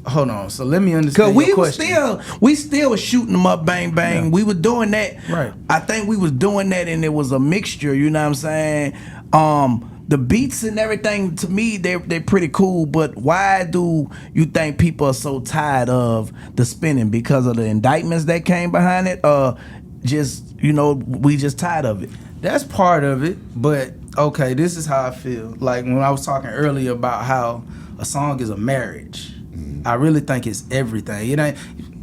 hold on. So let me understand your question. We still was shooting them up, bang bang. Yeah. We were doing that. Right. I think we was doing that, and it was a mixture. You know what I'm saying? The beats and everything, to me, they're pretty cool. But why do you think people are so tired of the spinning? Because of the indictments that came behind it? Just, we just tired of it. That's part of it, but okay, this is how I feel. Like when I was talking earlier about how a song is a marriage, I really think it's everything. It ain't,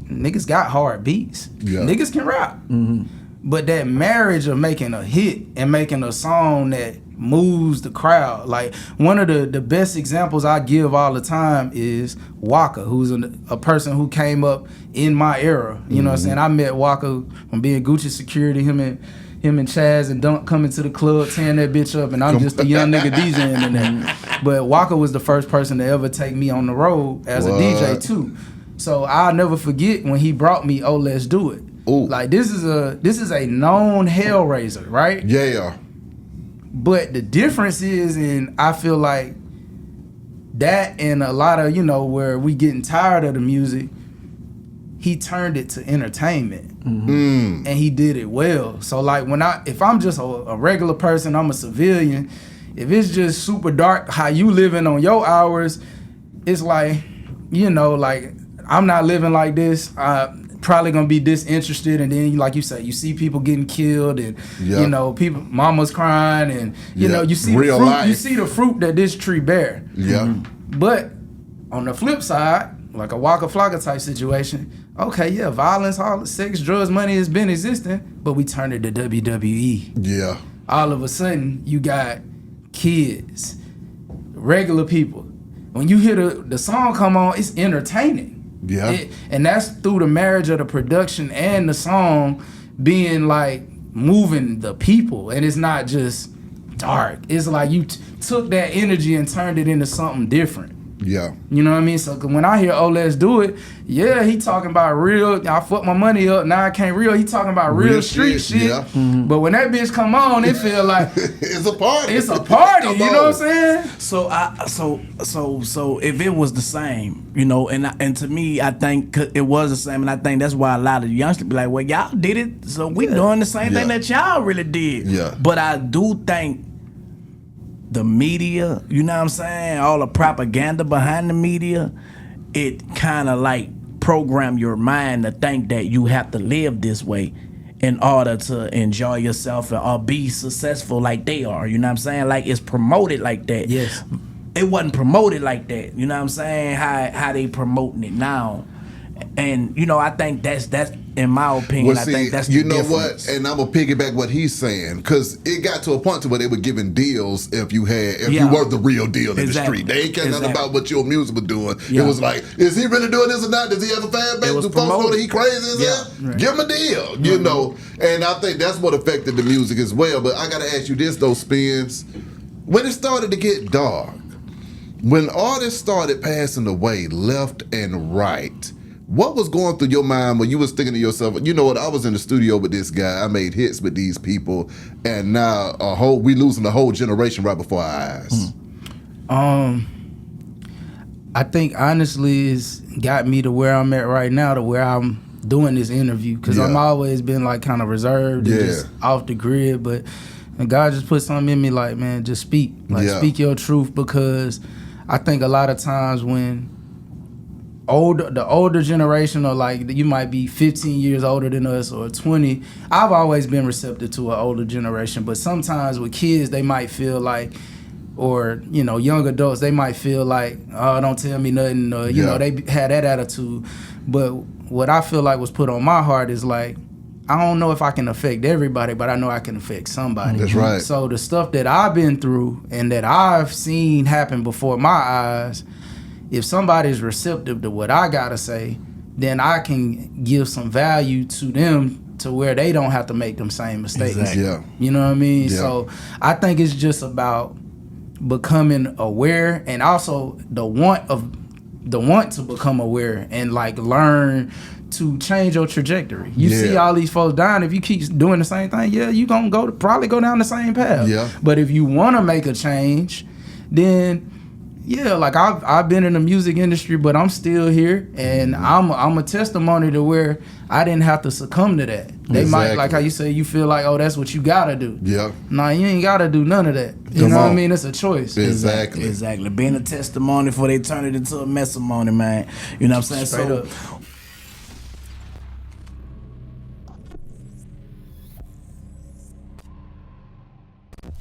niggas got hard beats. Yeah. Niggas can rap. Mm-hmm. But that marriage of making a hit and making a song that moves the crowd. Like one of the best examples I give all the time is Waka, who's a person who came up in my era. You know what I'm saying? I met Waka from being Gucci security, him and Chaz and Dunk coming to the club, tearing that bitch up, and I'm just a young nigga DJing in there. But Waka was the first person to ever take me on the road as a DJ too. So I'll never forget when he brought me "Oh Let's Do It." Ooh. Like this is a known hellraiser, right? Yeah. But the difference is, and I feel like that and a lot of, where we getting tired of the music, he turned it to entertainment. Mm-hmm. And he did it well. So like if I'm just a regular person, I'm a civilian, if it's just super dark how you living on your hours, it's like, like I'm not living like this. Probably gonna be disinterested, and then like you say, you see people getting killed, and people, mamas crying, and you see real the fruit, life. You see the fruit that this tree bear. Yeah. Mm-hmm. But on the flip side, like a Waka Flaka type situation, okay, yeah, violence, all sex, drugs, money has been existing, but we turned it to WWE. Yeah. All of a sudden, you got kids, regular people. When you hear the song come on, it's entertaining. Yeah. And that's through the marriage of the production and the song being like moving the people. And it's not just dark. It's like you took that energy and turned it into something different. Yeah. You know what I mean? So when I hear "Oh Let's Do It," yeah, he talking about real, I fucked my money up, now I can't real. He talking about real street shit. Yeah. Mm-hmm. But when that bitch come on, it feel like it's a party. It's a party, you know what I'm saying? So if it was the same, and to me, I think it was the same, and I think that's why a lot of youngsters be like, well, y'all did it, so we doing the same thing that y'all really did. Yeah. But I do think the media, you know what I'm saying, all the propaganda behind the media, it kind of like program your mind to think that you have to live this way in order to enjoy yourself or be successful like they are, you know what I'm saying? Like it's promoted like that. Yes. It wasn't promoted like that, you know what I'm saying? How they promoting it now. And I think that's in my opinion. I think that's the difference. What? And I'm gonna piggyback what he's saying, because it got to a point to where they were giving deals if you were the real deal in the street. They ain't caring nothing about what your music was doing. Yeah. It was like, is he really doing this or not? Does he have a fan base? Do folks know that he crazy? Right. Give him a deal, you know. And I think that's what affected the music as well. But I gotta ask you this though, Spinz. When it started to get dark, when artists started passing away left and right, what was going through your mind when you was thinking to yourself, you know what, I was in the studio with this guy, I made hits with these people, and now we losing a whole generation right before our eyes? I think honestly it's got me to where I'm at right now, to where I'm doing this interview, because I'm always been like kind of reserved and just off the grid, but God just put something in me like, man, just speak. Speak your truth, because I think a lot of times when the older generation, or like you might be 15 years older than us or 20, I've always been receptive to an older generation, but sometimes with kids they might feel like, or young adults, they might feel like, oh, don't tell me nothing, or they had that attitude. But what I feel like was put on my heart is like, I don't know if I can affect everybody, but I know I can affect somebody. That's right. So the stuff that I've been through and that I've seen happen before my eyes, if somebody's receptive to what I gotta say, then I can give some value to them to where they don't have to make them same mistakes. Exactly. Yeah. You know what I mean? Yeah. So I think it's just about becoming aware, and also the want to become aware and like learn to change your trajectory. You see all these folks dying. If you keep doing the same thing, you gonna probably go down the same path. Yeah. But if you want to make a change, then Yeah, like I've been in the music industry, but I'm still here, and I'm a testimony to where I didn't have to succumb to that. They might, like how you say, you feel like, oh, that's what you gotta do. Yeah. Nah, you ain't gotta do none of that. You know what I mean? It's a choice. Exactly. Being a testimony before they turn it into a messimony, man. You know what I'm saying? Straight so up.